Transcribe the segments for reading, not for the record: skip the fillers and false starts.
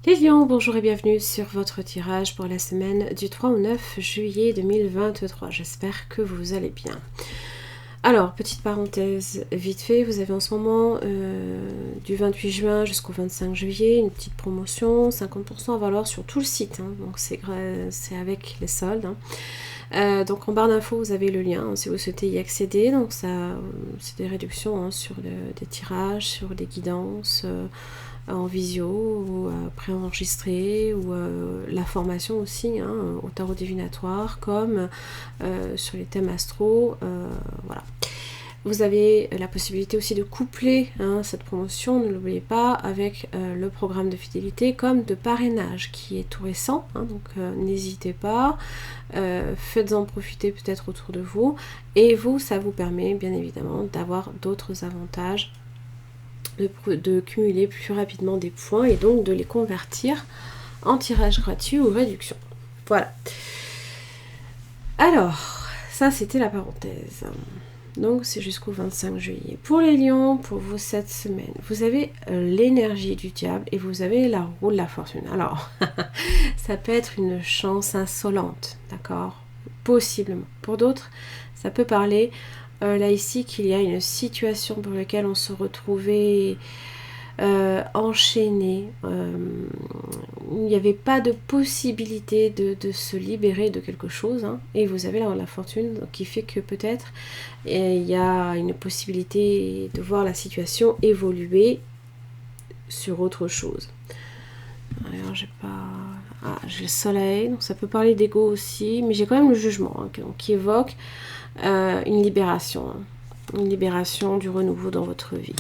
Les lions, bonjour et bienvenue sur votre tirage pour la semaine du 3 au 9 juillet 2023. J'espère que vous allez bien. Alors, petite parenthèse vite fait, vous avez en ce moment du 28 juin jusqu'au 25 juillet une petite promotion, 50% à valoir sur tout le site, hein, donc c'est avec les soldes. Donc en barre d'infos vous avez le lien si vous souhaitez y accéder, donc ça c'est des réductions sur des tirages, sur des guidances en visio ou préenregistré ou la formation aussi au tarot divinatoire comme sur les thèmes astro, voilà. Vous avez la possibilité aussi de coupler cette promotion, ne l'oubliez pas, avec le programme de fidélité comme de parrainage qui est tout récent, donc n'hésitez pas, faites-en profiter peut-être autour de vous, et vous, ça vous permet bien évidemment d'avoir d'autres avantages, de cumuler plus rapidement des points et donc de les convertir en tirage gratuit ou réduction. Voilà. Alors, ça c'était la parenthèse. Donc c'est jusqu'au 25 juillet. Pour les lions, pour vous cette semaine, vous avez l'énergie du diable et vous avez la roue de la fortune. Alors, ça peut être une chance insolente, d'accord? Possiblement. Pour d'autres, ça peut parler, là ici, qu'il y a une situation pour laquelle on se retrouvait enchaîné. Il n'y avait pas de possibilité de se libérer de quelque chose, et vous avez la fortune qui fait que peut-être il y a une possibilité de voir la situation évoluer sur autre chose. Alors j'ai le soleil, donc ça peut parler d'ego aussi, mais j'ai quand même le jugement qui évoque une libération. Une libération, du renouveau dans votre vie.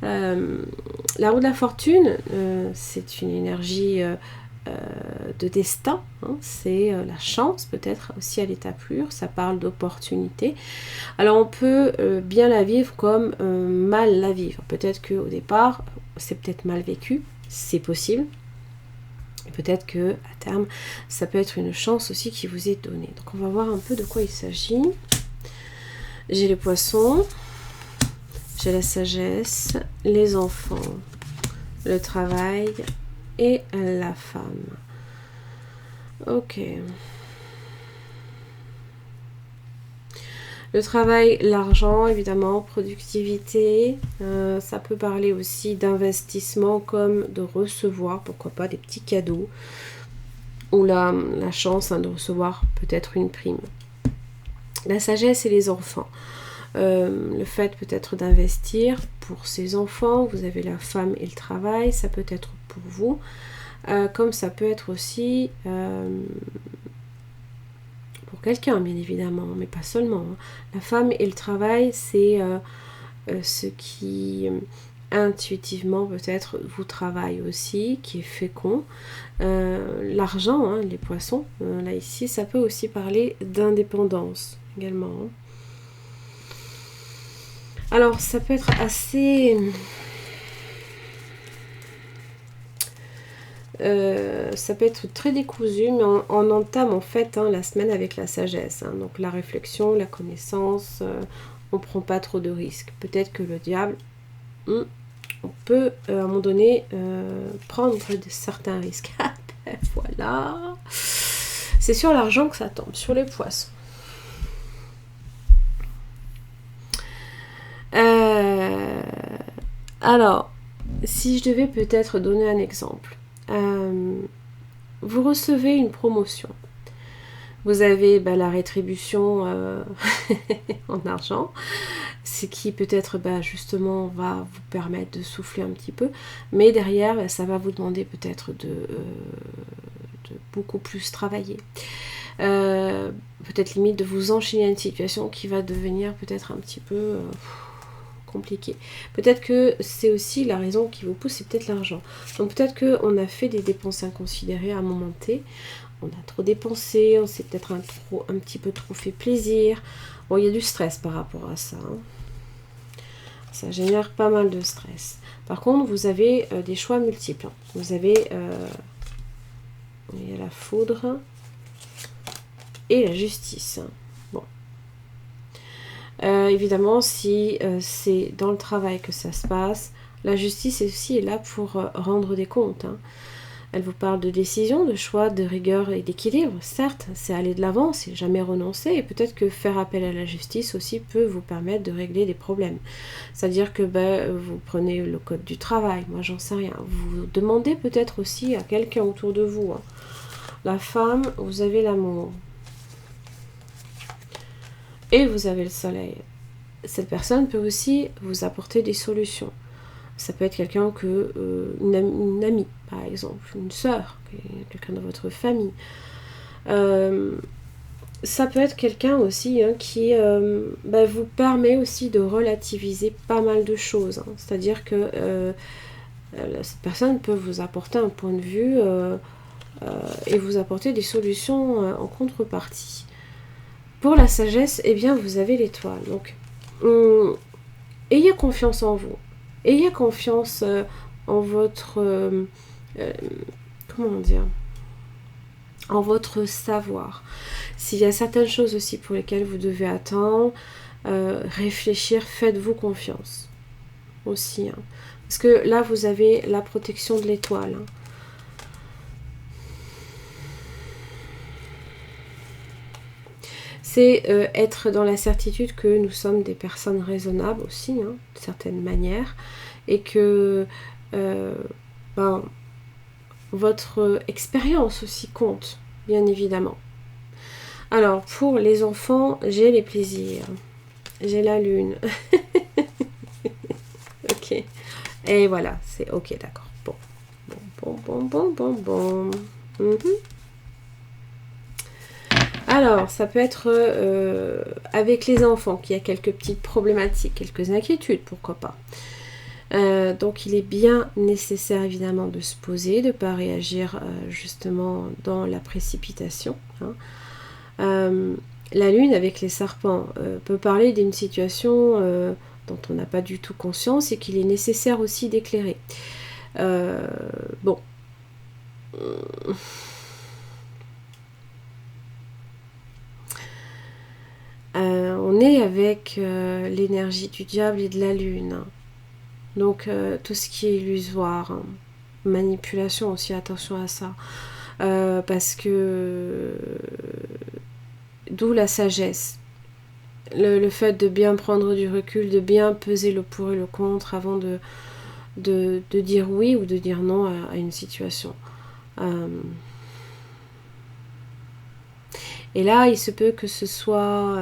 La roue de la fortune, c'est une énergie de destin, c'est la chance peut-être aussi à l'état pur, ça parle d'opportunité. Alors on peut bien la vivre comme mal la vivre. Peut-être qu'au départ, c'est peut-être mal vécu, c'est possible. Et peut-être que à terme, ça peut être une chance aussi qui vous est donnée. Donc on va voir un peu de quoi il s'agit. J'ai les poissons, j'ai la sagesse, les enfants, le travail et la femme. Ok. Le travail, l'argent, évidemment, productivité. Ça peut parler aussi d'investissement comme de recevoir, pourquoi pas, des petits cadeaux. Ou la chance de recevoir peut-être une prime. La sagesse et les enfants. Le fait peut-être d'investir pour ses enfants, vous avez la femme et le travail, ça peut être pour vous, comme ça peut être aussi pour quelqu'un bien évidemment, mais pas seulement. La femme et le travail, c'est ce qui intuitivement peut-être vous travaille aussi, qui est fécond. L'argent, les poissons, là ici, ça peut aussi parler d'indépendance également. Alors, ça peut être assez... ça peut être très décousu, mais on entame en fait la semaine avec la sagesse. Donc la réflexion, la connaissance, on prend pas trop de risques. Peut-être que le diable, on peut à un moment donné prendre certains risques. Voilà. C'est sur l'argent que ça tombe, sur les poissons. Alors, si je devais peut-être donner un exemple, vous recevez une promotion, vous avez la rétribution en argent, ce qui peut-être justement va vous permettre de souffler un petit peu, mais derrière ça va vous demander peut-être de beaucoup plus travailler. Peut-être limite de vous enchaîner à une situation qui va devenir peut-être un petit peu compliqué. Peut-être que c'est aussi la raison qui vous pousse, c'est peut-être l'argent. Donc peut-être qu'on a fait des dépenses inconsidérées à un moment T, on a trop dépensé, on s'est peut-être un petit peu trop fait plaisir. Bon, il y a du stress par rapport à ça. Ça génère pas mal de stress. Par contre, vous avez des choix multiples. Vous avez il y a la foudre et la justice. Bon. Évidemment, si c'est dans le travail que ça se passe, la justice aussi est là pour rendre des comptes. Elle vous parle de décision, de choix, de rigueur et d'équilibre. Certes, c'est aller de l'avant, c'est jamais renoncer. Et peut-être que faire appel à la justice aussi peut vous permettre de régler des problèmes. C'est-à-dire que vous prenez le code du travail, moi j'en sais rien. Vous demandez peut-être aussi à quelqu'un autour de vous. Hein. La femme, vous avez l'amour. Et vous avez le soleil. Cette personne peut aussi vous apporter des solutions. Ça peut être quelqu'un une amie, par exemple, une sœur, quelqu'un de votre famille. Ça peut être quelqu'un aussi qui vous permet aussi de relativiser pas mal de choses. Hein. C'est-à-dire que cette personne peut vous apporter un point de vue et vous apporter des solutions en contrepartie. Pour la sagesse, eh bien, vous avez l'étoile. Donc, ayez confiance en vous. Ayez confiance en votre... comment dire ? En votre savoir. S'il y a certaines choses aussi pour lesquelles vous devez attendre, réfléchir, faites-vous confiance. Aussi. Hein. Parce que là, vous avez la protection de l'étoile. Hein. C'est être dans la certitude que nous sommes des personnes raisonnables aussi, hein, de certaines manières, et que votre expérience aussi compte, bien évidemment. Alors, pour les enfants, j'ai les plaisirs. J'ai la lune. Ok. Et voilà, c'est ok, d'accord. Bon. Alors, ça peut être avec les enfants qu'il y a quelques petites problématiques, quelques inquiétudes, pourquoi pas. Donc, il est bien nécessaire, évidemment, de se poser, de ne pas réagir justement dans la précipitation. Hein. La lune, avec les serpents, peut parler d'une situation dont on n'a pas du tout conscience et qu'il est nécessaire aussi d'éclairer. Bon. On est avec l'énergie du diable et de la lune. Donc tout ce qui est illusoire, hein. Manipulation aussi, attention à ça. Parce que d'où la sagesse. Le fait de bien prendre du recul, de bien peser le pour et le contre avant de dire oui ou de dire non à une situation. Et là, il se peut que ce soit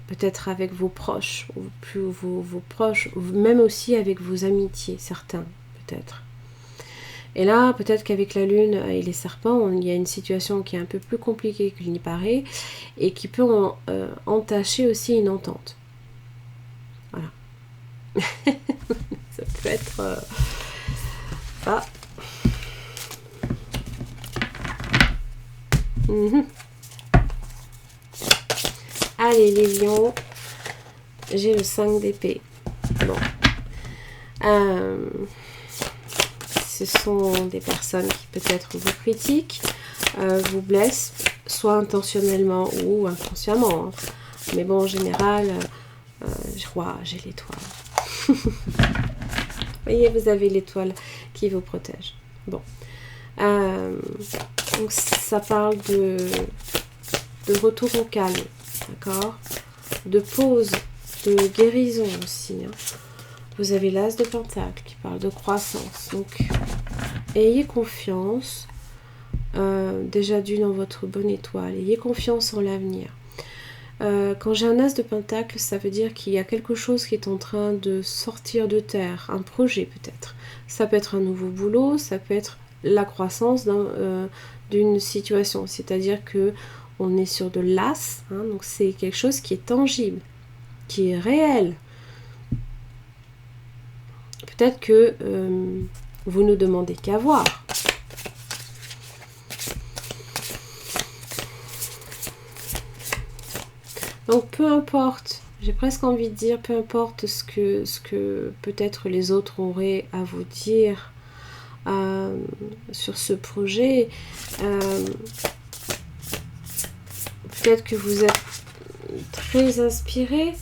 peut-être avec vos proches, ou plus vos proches, ou même aussi avec vos amitiés, certains, peut-être. Et là, peut-être qu'avec la lune et les serpents, il y a une situation qui est un peu plus compliquée qu'il n'y paraît, et qui peut entacher aussi une entente. Voilà. Ça peut être... Ah. Allez, les lions, j'ai le 5 d'épée. Bon. Ce sont des personnes qui peut-être vous critiquent, vous blessent, soit intentionnellement ou inconsciemment. Hein. Mais bon, en général, j'ai l'étoile. Vous voyez, vous avez l'étoile qui vous protège. Bon. Donc ça parle de retour au calme, d'accord, de pause, de guérison aussi. Hein. Vous avez l'as de pentacle qui parle de croissance. Donc, ayez confiance, déjà d'une en votre bonne étoile. Ayez confiance en l'avenir. Quand j'ai un as de pentacle, ça veut dire qu'il y a quelque chose qui est en train de sortir de terre, un projet peut-être. Ça peut être un nouveau boulot, ça peut être la croissance d'une situation. C'est-à-dire que on est sur de l'as, hein, donc c'est quelque chose qui est tangible, qui est réel. Peut-être que vous ne demandez qu'à voir. Donc peu importe, j'ai presque envie de dire, peu importe ce que peut-être les autres auraient à vous dire sur ce projet, peut-être que vous êtes très inspiré.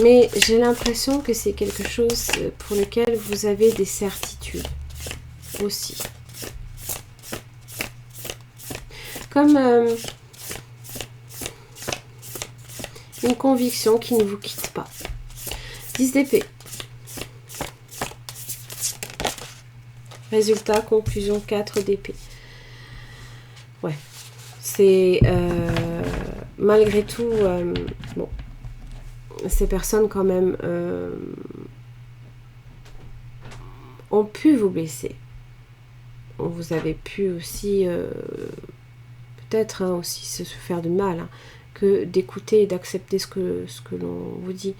Mais j'ai l'impression que c'est quelque chose pour lequel vous avez des certitudes aussi. Comme une conviction qui ne vous quitte pas. 10 d'épée. Résultat, conclusion, 4 d'épée. Ouais. C'est malgré tout, bon, ces personnes quand même ont pu vous blesser. Vous avez pu aussi, peut-être aussi se faire du mal, hein, que d'écouter et d'accepter ce que l'on vous dit.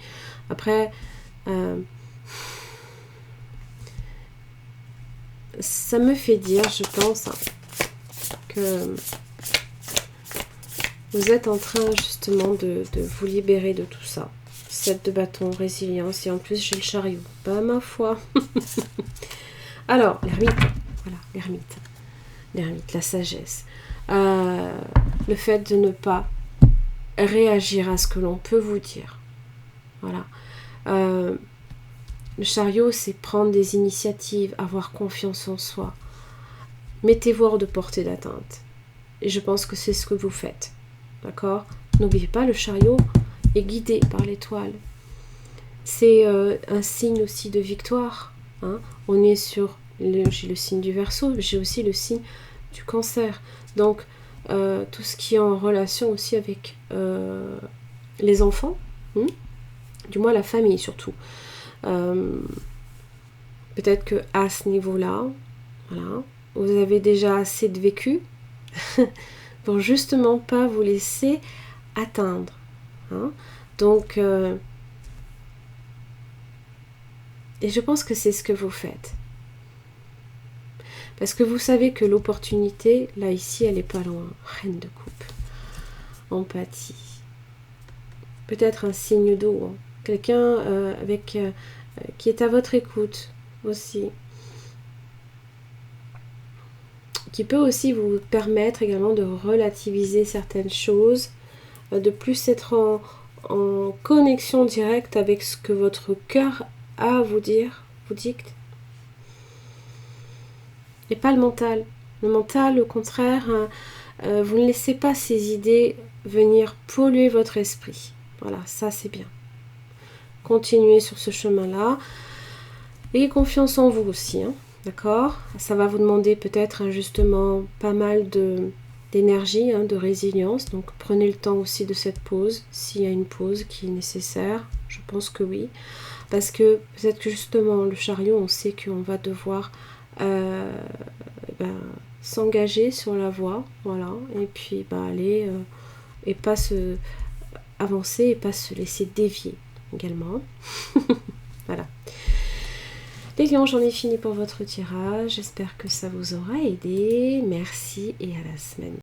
Après, ça me fait dire, je pense, hein, que vous êtes en train justement de vous libérer de tout ça. 7 de bâton, résilience, et en plus j'ai le chariot. Bah ma foi. Alors, l'ermite, voilà, l'ermite. L'ermite, la sagesse. Le fait de ne pas réagir à ce que l'on peut vous dire. Voilà. Le chariot, c'est prendre des initiatives, avoir confiance en soi. Mettez-vous hors de portée d'atteinte. Et je pense que c'est ce que vous faites. D'accord? N'oubliez pas, le chariot est guidé par l'étoile. C'est un signe aussi de victoire. Hein? On est sur, j'ai le signe du Verseau, mais j'ai aussi le signe du Cancer. Donc, tout ce qui est en relation aussi avec les enfants, du moins la famille surtout. Peut-être que à ce niveau-là, voilà, vous avez déjà assez de vécu pour justement pas vous laisser atteindre. Hein. Donc, et je pense que c'est ce que vous faites. Parce que vous savez que l'opportunité, là, ici, elle n'est pas loin. Reine de coupe. Empathie. Peut-être un signe d'eau. Hein. Quelqu'un qui est à votre écoute aussi. Qui peut aussi vous permettre également de relativiser certaines choses, de plus être en connexion directe avec ce que votre cœur a à vous dire, vous dicte. Et pas le mental. Le mental, au contraire, vous ne laissez pas ces idées venir polluer votre esprit. Voilà, ça c'est bien. Continuez sur ce chemin-là. Ayez confiance en vous aussi, hein, d'accord? Ça va vous demander peut-être justement pas mal d'énergie, hein, de résilience. Donc prenez le temps aussi de cette pause, s'il y a une pause qui est nécessaire. Je pense que oui. Parce que peut-être que justement le chariot, on sait qu'on va devoir s'engager sur la voie, voilà, et puis aller et pas se avancer et pas se laisser dévier également. Voilà. Les lions, j'en ai fini pour votre tirage. J'espère que ça vous aura aidé. Merci et à la semaine.